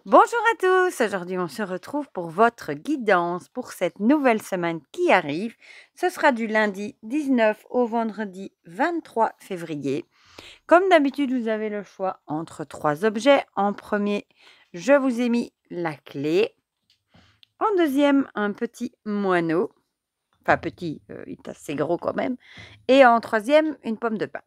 Bonjour à tous, aujourd'hui on se retrouve pour votre guidance pour cette nouvelle semaine qui arrive. Ce sera du lundi 19 au vendredi 23 février. Comme d'habitude, vous avez le choix entre trois objets. En premier, je vous ai mis la clé. En deuxième, un petit moineau. Enfin petit, il est assez gros quand même. Et en troisième, une pomme de pin.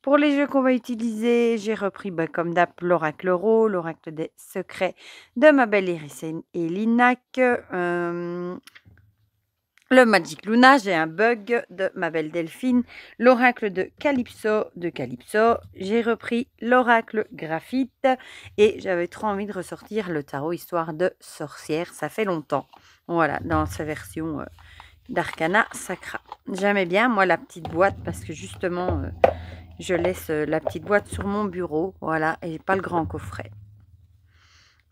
Pour les jeux qu'on va utiliser, j'ai repris comme d'hab l'oracle Euro, l'oracle des secrets de ma belle Iris et Linac, le Magic Luna, j'ai un bug de ma belle Delphine, l'oracle de Calypso, j'ai repris l'oracle Graphite et j'avais trop envie de ressortir le tarot histoire de sorcière, ça fait longtemps. Voilà, dans sa version d'Arcana Sacra. J'aimais bien, moi, la petite boîte parce que justement... je laisse la petite boîte sur mon bureau, voilà, et pas le grand coffret.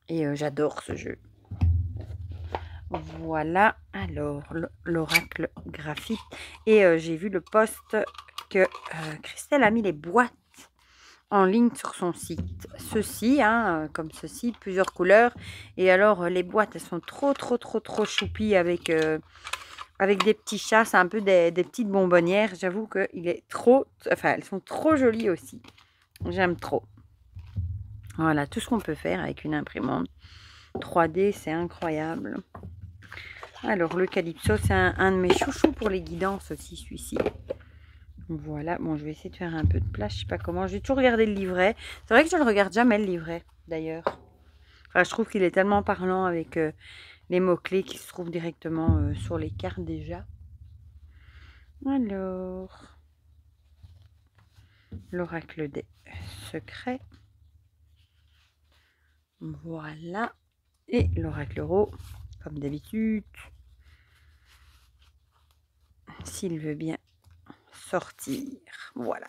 Et j'adore ce jeu. Voilà, alors, l'oracle graphite. Et j'ai vu le post que Christelle a mis les boîtes en ligne sur son site. Ceci, comme ceci, plusieurs couleurs. Et alors, les boîtes, elles sont trop choupies avec des petits chats. C'est un peu des petites bonbonnières. J'avoue qu'il est trop... Enfin, elles sont trop jolies aussi. J'aime trop. Voilà, tout ce qu'on peut faire avec une imprimante 3D, c'est incroyable. Alors, le Calypso, c'est un de mes chouchous pour les guidances aussi, celui-ci. Voilà, bon, je vais essayer de faire un peu de place, je sais pas comment. J'ai toujours regardé le livret. C'est vrai que je ne le regarde jamais, le livret, d'ailleurs. Enfin, je trouve qu'il est tellement parlant avec les mots-clés qui se trouvent directement sur les cartes déjà. Alors, l'oracle des secrets. Voilà. Et l'oracle Euro, comme d'habitude. S'il veut bien sortir. Voilà.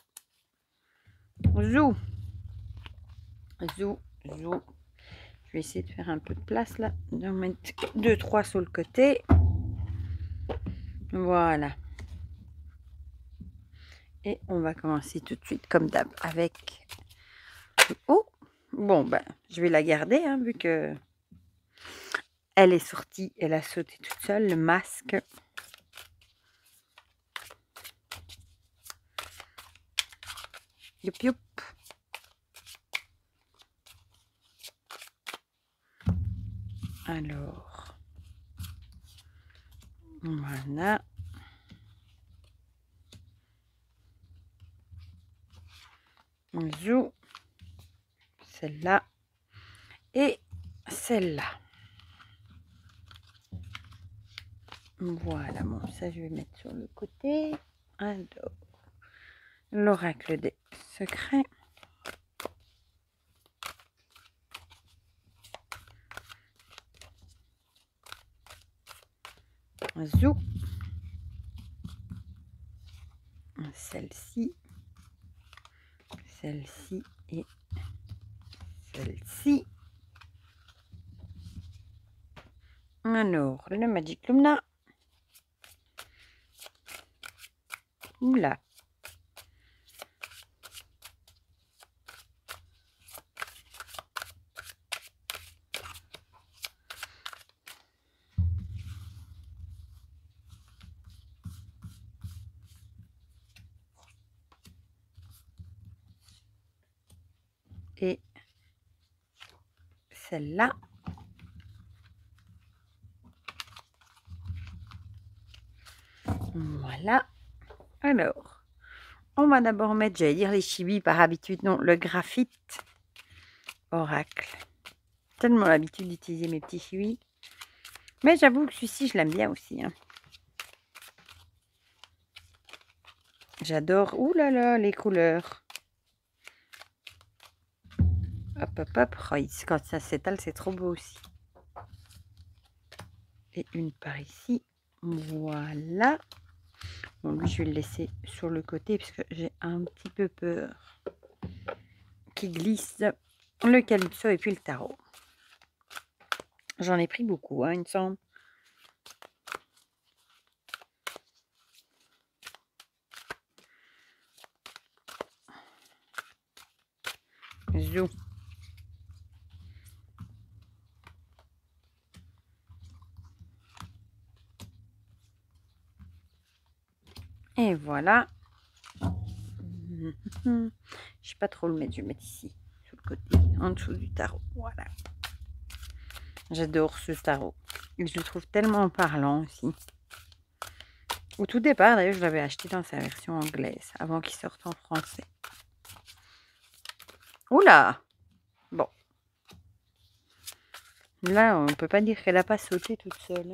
Zou. Zou. Zou. Je vais essayer de faire un peu de place là. D'en mettre 2-3 sur le côté. Voilà. Et on va commencer tout de suite comme d'hab avec... Oh. Bon, ben, je vais la garder vu que elle est sortie. Elle a sauté toute seule. Le masque. Youp, youp. Alors, voilà. Zou. Celle-là. Et celle-là. Voilà, bon, ça je vais mettre sur le côté. Alors, l'oracle des secrets. Zou. Celle-ci. Celle-ci et celle-ci. Alors, le Magic Luna. Oula. Et celle-là. Voilà. Alors, on va d'abord mettre, j'allais dire les chibis par habitude, non, le graphite oracle. Tellement l'habitude d'utiliser mes petits chibis. Mais j'avoue que celui-ci, je l'aime bien aussi. J'adore, ouh là là, les couleurs. Hop, hop, hop. Oh, quand ça s'étale, c'est trop beau aussi. Et une par ici. Voilà. Bon, lui, je vais le laisser sur le côté parce que j'ai un petit peu peur qu'il glisse. Le Calypso et puis le tarot. J'en ai pris beaucoup, il me semble. Zou. Et voilà. Je sais pas trop le mettre, je vais le mettre ici, sur le côté, en dessous du tarot. Voilà. J'adore ce tarot. Et je le trouve tellement parlant aussi. Au tout départ, d'ailleurs, je l'avais acheté dans sa version anglaise, avant qu'il sorte en français. Oula! Bon. Là, on peut pas dire qu'elle n'a pas sauté toute seule.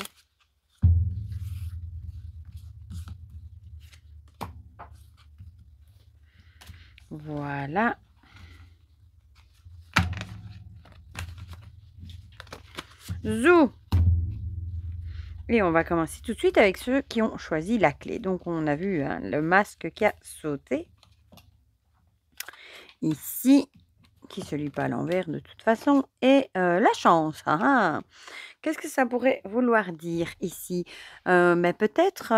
Voilà. Zou! Et on va commencer tout de suite avec ceux qui ont choisi la clé. Donc, on a vu hein, le masque qui a sauté. Ici, qui se lit pas à l'envers de toute façon. Et la chance. Ah, ah. Qu'est-ce que ça pourrait vouloir dire ici? Mais peut-être,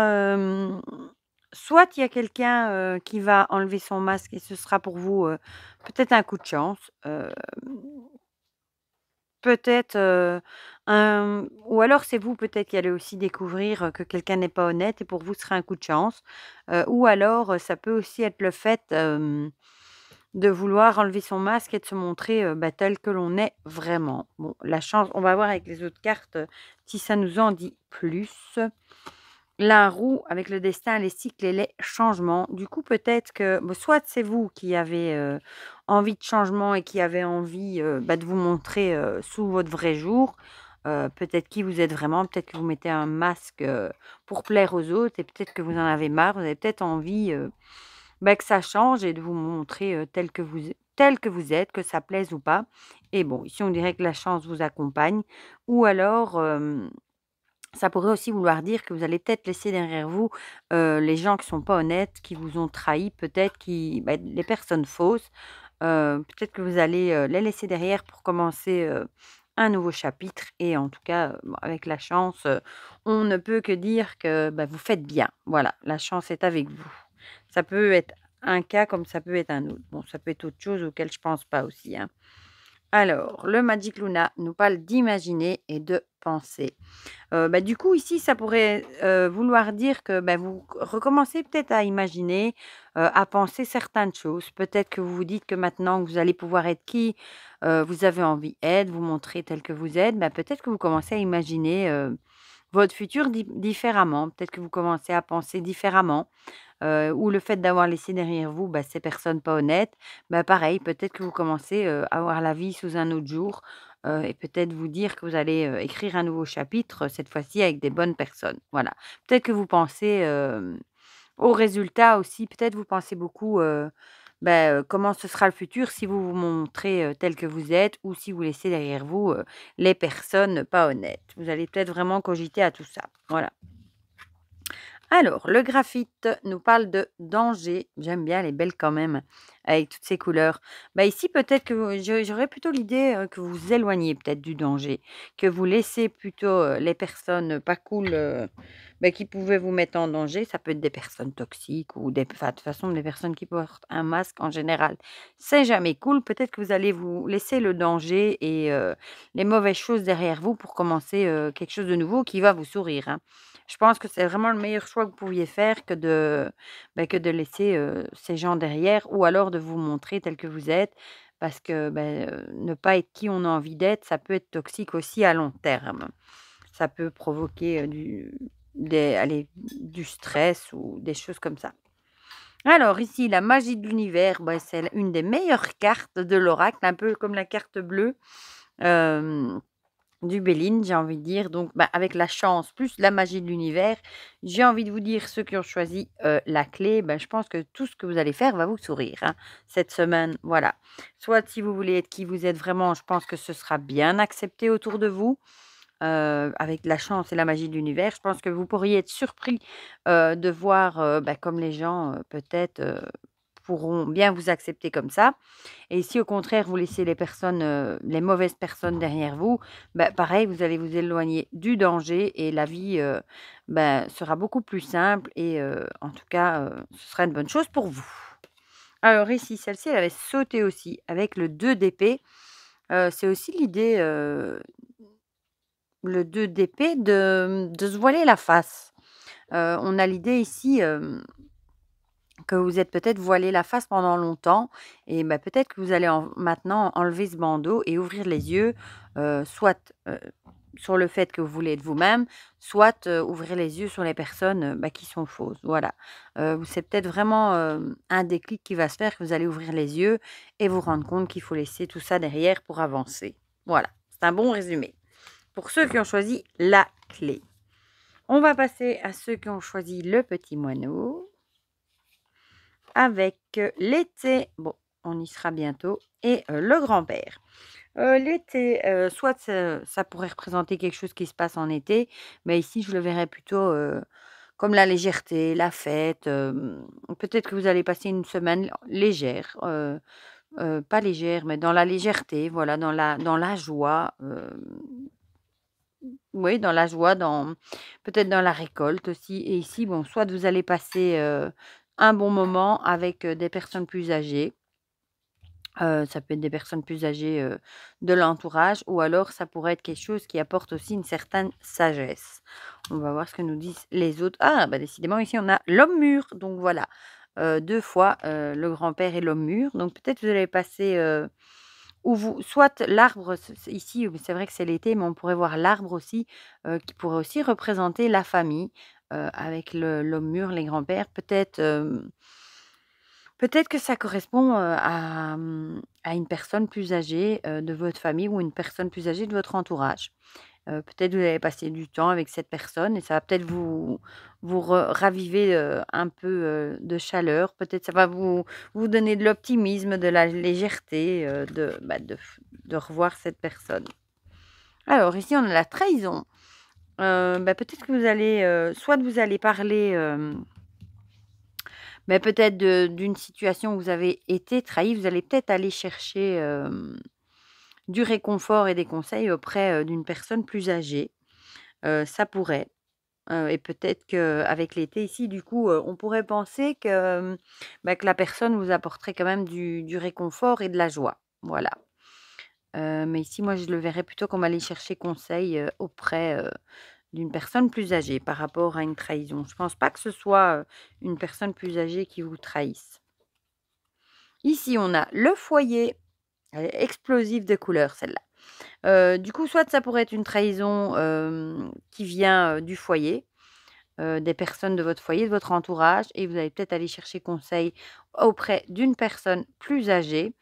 soit il y a quelqu'un, qui va enlever son masque et ce sera pour vous, peut-être un coup de chance, peut-être, ou alors c'est vous peut-être qui allez aussi découvrir, que quelqu'un n'est pas honnête et pour vous ce sera un coup de chance. Ou alors, ça peut aussi être le fait, de vouloir enlever son masque et de se montrer, tel que l'on est vraiment. Bon, la chance, on va voir avec les autres cartes, si ça nous en dit plus. La roue avec le destin, les cycles et les changements. Du coup, peut-être que soit c'est vous qui avez, envie de changement et qui avez envie, de vous montrer, sous votre vrai jour, peut-être qui vous êtes vraiment, peut-être que vous mettez un masque, pour plaire aux autres et peut-être que vous en avez marre, vous avez peut-être envie, que ça change et de vous montrer, tel que vous êtes, que ça plaise ou pas. Et bon, ici on dirait que la chance vous accompagne ou alors, ça pourrait aussi vouloir dire que vous allez peut-être laisser derrière vous, les gens qui sont pas honnêtes, qui vous ont trahi, peut-être les personnes fausses. Peut-être que vous allez, les laisser derrière pour commencer, un nouveau chapitre et en tout cas, bon avec la chance, on ne peut que dire que, vous faites bien. Voilà, la chance est avec vous. Ça peut être un cas comme ça peut être un autre. Bon, ça peut être autre chose auquel je pense pas aussi, hein. Alors, le Magic Luna nous parle d'imaginer et de penser. Du coup, ici, ça pourrait, vouloir dire que, vous recommencez peut-être à imaginer, à penser certaines choses. Peut-être que vous vous dites que maintenant que vous allez pouvoir être qui, vous avez envie d'être, vous montrer tel que vous êtes, peut-être que vous commencez à imaginer, votre futur différemment. Peut-être que vous commencez à penser différemment. Ou le fait d'avoir laissé derrière vous, ces personnes pas honnêtes, pareil, peut-être que vous commencez, à voir la vie sous un autre jour, et peut-être vous dire que vous allez, écrire un nouveau chapitre, cette fois-ci avec des bonnes personnes. Voilà. Peut-être que vous pensez, aux résultats aussi, peut-être vous pensez beaucoup, comment ce sera le futur si vous vous montrez, tel que vous êtes ou si vous laissez derrière vous, les personnes pas honnêtes. Vous allez peut-être vraiment cogiter à tout ça. Voilà. Alors, le graphite nous parle de danger. J'aime bien, elle est belle quand même, avec toutes ces couleurs. Ici, peut-être que j'aurais plutôt l'idée que vous vous éloignez peut-être du danger, que vous laissez plutôt les personnes pas cool qui pouvaient vous mettre en danger. Ça peut être des personnes toxiques ou enfin, de toute façon, des personnes qui portent un masque en général. C'est jamais cool. Peut-être que vous allez vous laisser le danger et les mauvaises choses derrière vous pour commencer quelque chose de nouveau qui va vous sourire, hein. Je pense que c'est vraiment le meilleur choix que vous pouviez faire que de laisser, ces gens derrière ou alors de vous montrer tel que vous êtes parce que, ne pas être qui on a envie d'être, ça peut être toxique aussi à long terme. Ça peut provoquer, du stress ou des choses comme ça. Alors ici, la magie de l'univers, c'est une des meilleures cartes de l'oracle, un peu comme la carte bleue. Du Béline, j'ai envie de dire. Donc, avec la chance plus la magie de l'univers, j'ai envie de vous dire, ceux qui ont choisi, la clé, je pense que tout ce que vous allez faire va vous sourire, hein, cette semaine. Voilà. Soit si vous voulez être qui vous êtes vraiment, je pense que ce sera bien accepté autour de vous, avec la chance et la magie de l'univers. Je pense que vous pourriez être surpris, de voir, comme les gens, peut-être, pourront bien vous accepter comme ça. Et si au contraire vous laissez les personnes, les mauvaises personnes derrière vous, pareil, vous allez vous éloigner du danger et la vie, sera beaucoup plus simple et en tout cas, ce sera une bonne chose pour vous. Alors ici, celle-ci, elle avait sauté aussi avec le 2 d'épée. C'est aussi l'idée, le 2 d'épée de se voiler la face. On a l'idée ici, que vous êtes peut-être voilé la face pendant longtemps et bah, peut-être que vous allez maintenant enlever ce bandeau et ouvrir les yeux, soit sur le fait que vous voulez être vous-même, soit ouvrir les yeux sur les personnes bah, qui sont fausses. Voilà. C'est peut-être vraiment un déclic qui va se faire, que vous allez ouvrir les yeux et vous rendre compte qu'il faut laisser tout ça derrière pour avancer. Voilà, c'est un bon résumé. Pour ceux qui ont choisi la clé. On va passer à ceux qui ont choisi le petit moineau avec l'été, bon, on y sera bientôt, et le grand-père. L'été, soit ça pourrait représenter quelque chose qui se passe en été, mais ici je le verrais plutôt comme la légèreté, la fête. Peut-être que vous allez passer une semaine légère, pas légère, mais dans la légèreté, voilà, dans la joie. Oui, dans la joie, peut-être dans la récolte aussi. Et ici, bon, soit vous allez passer un bon moment avec des personnes plus âgées. Ça peut être des personnes plus âgées de l'entourage, ou alors ça pourrait être quelque chose qui apporte aussi une certaine sagesse. On va voir ce que nous disent les autres. Ah, bah décidément, ici on a l'homme mûr. Donc voilà, deux fois le grand-père et l'homme mûr. Donc peut-être vous allez passer ou vous soit l'arbre, ici, c'est vrai que c'est l'été, mais on pourrait voir l'arbre aussi, qui pourrait aussi représenter la famille, avec l'homme mûr, les grands-pères. Peut-être que ça correspond, à une personne plus âgée, de votre famille ou une personne plus âgée de votre entourage. Peut-être vous allez passer du temps avec cette personne et ça va peut-être vous raviver, un peu, de chaleur. Peut-être ça va vous donner de l'optimisme, de la légèreté, de revoir cette personne. Alors ici, on a la trahison. Peut-être que vous allez, soit vous allez parler, peut-être d'une situation où vous avez été trahi. Vous allez peut-être aller chercher, du réconfort et des conseils auprès, d'une personne plus âgée. Ça pourrait. Et peut-être qu'avec l'été ici, du coup, on pourrait penser que la personne vous apporterait quand même du réconfort et de la joie. Voilà. Mais ici, moi, je le verrais plutôt comme aller chercher conseil, auprès, d'une personne plus âgée par rapport à une trahison. Je pense pas que ce soit, une personne plus âgée qui vous trahisse. Ici, on a le foyer. Elle est explosive de couleurs, celle-là. Du coup, soit ça pourrait être une trahison, qui vient, du foyer, des personnes de votre foyer, de votre entourage, et vous allez peut-être aller chercher conseil auprès d'une personne plus âgée,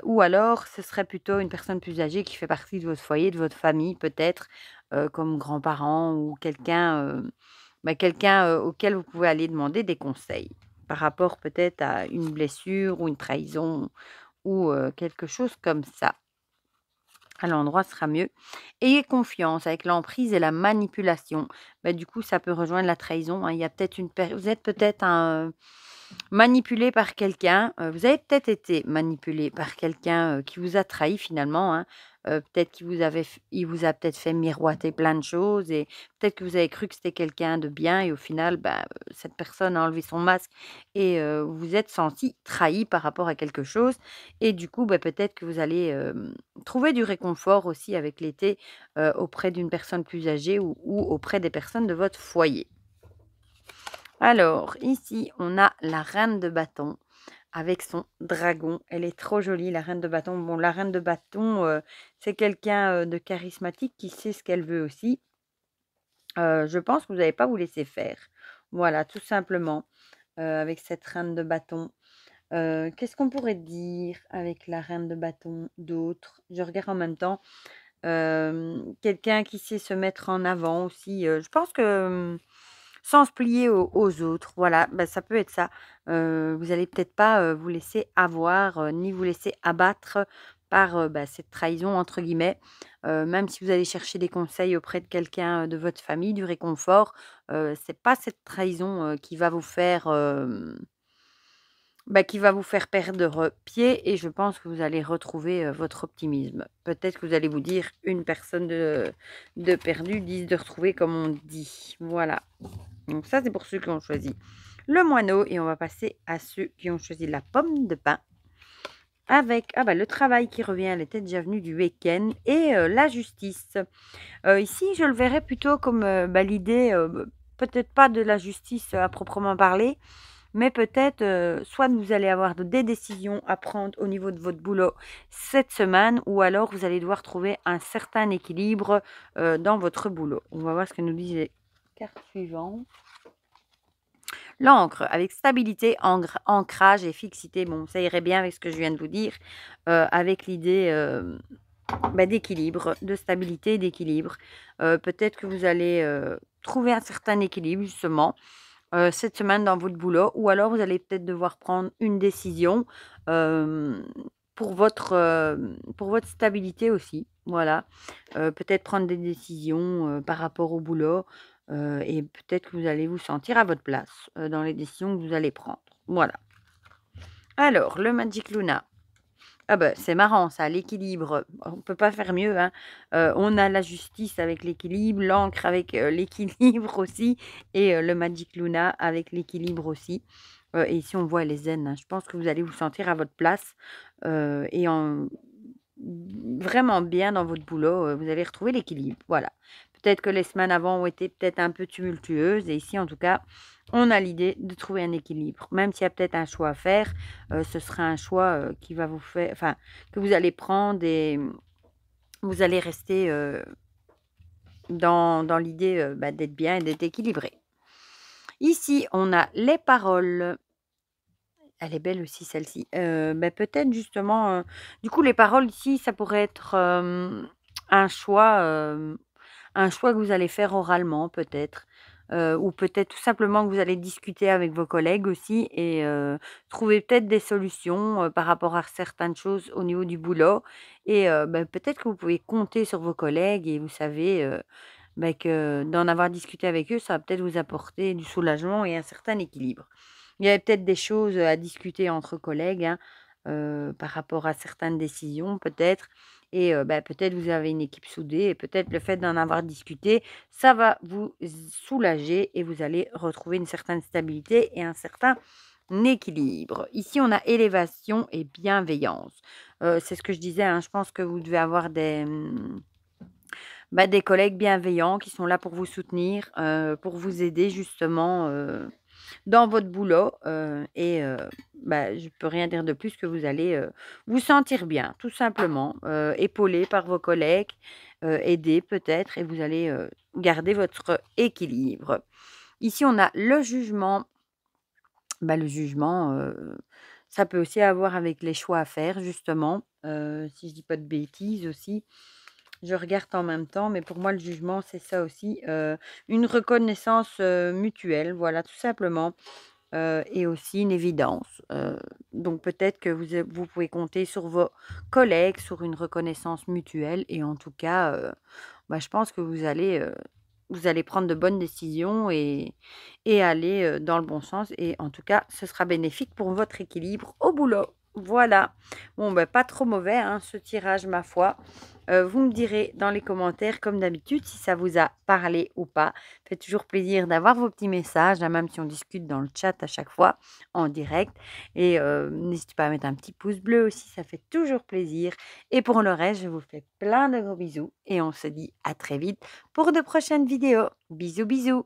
ou alors ce serait plutôt une personne plus âgée qui fait partie de votre foyer, de votre famille peut-être, comme grands-parents ou quelqu'un, auquel vous pouvez aller demander des conseils par rapport peut-être à une blessure ou une trahison ou quelque chose comme ça. À l'endroit sera mieux. Ayez confiance avec l'emprise et la manipulation. Du coup, ça peut rejoindre la trahison, hein. Il y a peut-être vous êtes peut-être manipulé par quelqu'un, vous avez peut-être été manipulé par quelqu'un, qui vous a trahi finalement, hein. Peut-être il vous a peut-être fait miroiter plein de choses et peut-être que vous avez cru que c'était quelqu'un de bien et au final, cette personne a enlevé son masque et vous vous êtes senti trahi par rapport à quelque chose et du coup, peut-être que vous allez, trouver du réconfort aussi avec l'été, auprès d'une personne plus âgée ou auprès des personnes de votre foyer. Alors, ici, on a la reine de bâton avec son dragon. Elle est trop jolie, la reine de bâton. Bon, la reine de bâton, c'est quelqu'un de charismatique qui sait ce qu'elle veut aussi. Je pense que vous n'allez pas vous laisser faire. Voilà, tout simplement, avec cette reine de bâton. Qu'est-ce qu'on pourrait dire avec la reine de bâton d'autre? Je regarde en même temps. Quelqu'un qui sait se mettre en avant aussi. Je pense que sans se plier aux autres, voilà, ça peut être ça. Vous allez peut-être pas, vous laisser avoir, ni vous laisser abattre par, cette «trahison» entre guillemets. Même si vous allez chercher des conseils auprès de quelqu'un, de votre famille, du réconfort, c'est pas cette trahison, qui va vous faire perdre pied et je pense que vous allez retrouver, votre optimisme. Peut-être que vous allez vous dire: «Une personne de perdue, 10 de retrouvée», comme on dit. Voilà. Donc ça, c'est pour ceux qui ont choisi le moineau et on va passer à ceux qui ont choisi la pomme de pin avec le travail qui revient, elle était déjà venue du week-end et la justice. Ici, je le verrais plutôt comme, l'idée, peut-être pas de la justice à proprement parler, mais peut-être soit vous allez avoir des décisions à prendre au niveau de votre boulot cette semaine, ou alors vous allez devoir trouver un certain équilibre dans votre boulot. On va voir ce que nous disent les cartes suivantes. L'encre, avec stabilité, ancrage et fixité. Bon, ça irait bien avec ce que je viens de vous dire, avec l'idée d'équilibre, de stabilité et d'équilibre. Peut-être que vous allez trouver un certain équilibre, justement, cette semaine dans votre boulot, ou alors vous allez peut-être devoir prendre une décision euh, pour votre stabilité aussi. Voilà. Peut-être prendre des décisions par rapport au boulot, et peut-être que vous allez vous sentir à votre place dans les décisions que vous allez prendre. Voilà. Alors, le Magic Luna. Ah bah, c'est marrant ça, l'équilibre, on peut pas faire mieux, hein. On a la justice avec l'équilibre, l'encre avec l'équilibre aussi, et le Magic Luna avec l'équilibre aussi. Et ici on voit les zen, hein. Je pense que vous allez vous sentir à votre place et vraiment bien dans votre boulot. Vous allez retrouver l'équilibre. Voilà. Peut-être que les semaines avant ont été peut-être un peu tumultueuses, et ici en tout cas, on a l'idée de trouver un équilibre. Même s'il y a peut-être un choix à faire, ce sera un choix qui va vous faire, enfin, que vous allez prendre, et vous allez rester dans l'idée d'être bien et d'être équilibré. Ici, on a les paroles. Elle est belle aussi celle-ci. Peut-être justement, du coup les paroles ici, ça pourrait être, un choix, un choix que vous allez faire oralement peut-être, ou peut-être tout simplement que vous allez discuter avec vos collègues aussi, et trouver peut-être des solutions, par rapport à certaines choses au niveau du boulot, et peut-être que vous pouvez compter sur vos collègues, et vous savez, que d'en avoir discuté avec eux, ça va peut-être vous apporter du soulagement et un certain équilibre. Il y avait peut-être des choses à discuter entre collègues, hein, par rapport à certaines décisions peut-être, et peut-être vous avez une équipe soudée, et peut-être le fait d'en avoir discuté, ça va vous soulager, et vous allez retrouver une certaine stabilité et un certain équilibre. Ici, on a élévation et bienveillance. C'est ce que je disais, hein, je pense que vous devez avoir des collègues bienveillants qui sont là pour vous soutenir, pour vous aider justement dans votre boulot, et je peux rien dire de plus que vous allez vous sentir bien, tout simplement, épaulé par vos collègues, aidés peut-être, et vous allez garder votre équilibre. Ici, on a le jugement. Le jugement, ça peut aussi avoir avec les choix à faire, justement, si je dis pas de bêtises aussi. Je regarde en même temps, mais pour moi, le jugement, c'est ça aussi, une reconnaissance mutuelle, voilà, tout simplement. Et aussi une évidence. Donc peut-être que vous pouvez compter sur vos collègues, sur une reconnaissance mutuelle, et en tout cas, je pense que vous allez prendre de bonnes décisions, et aller dans le bon sens, et en tout cas, ce sera bénéfique pour votre équilibre au boulot. Voilà. Bon, pas trop mauvais, hein, ce tirage, ma foi. Vous me direz dans les commentaires, comme d'habitude, si ça vous a parlé ou pas. Ça fait toujours plaisir d'avoir vos petits messages, hein, même si on discute dans le chat à chaque fois, en direct. Et n'hésitez pas à mettre un petit pouce bleu aussi, ça fait toujours plaisir. Et pour le reste, je vous fais plein de gros bisous, et on se dit à très vite pour de prochaines vidéos. Bisous, bisous.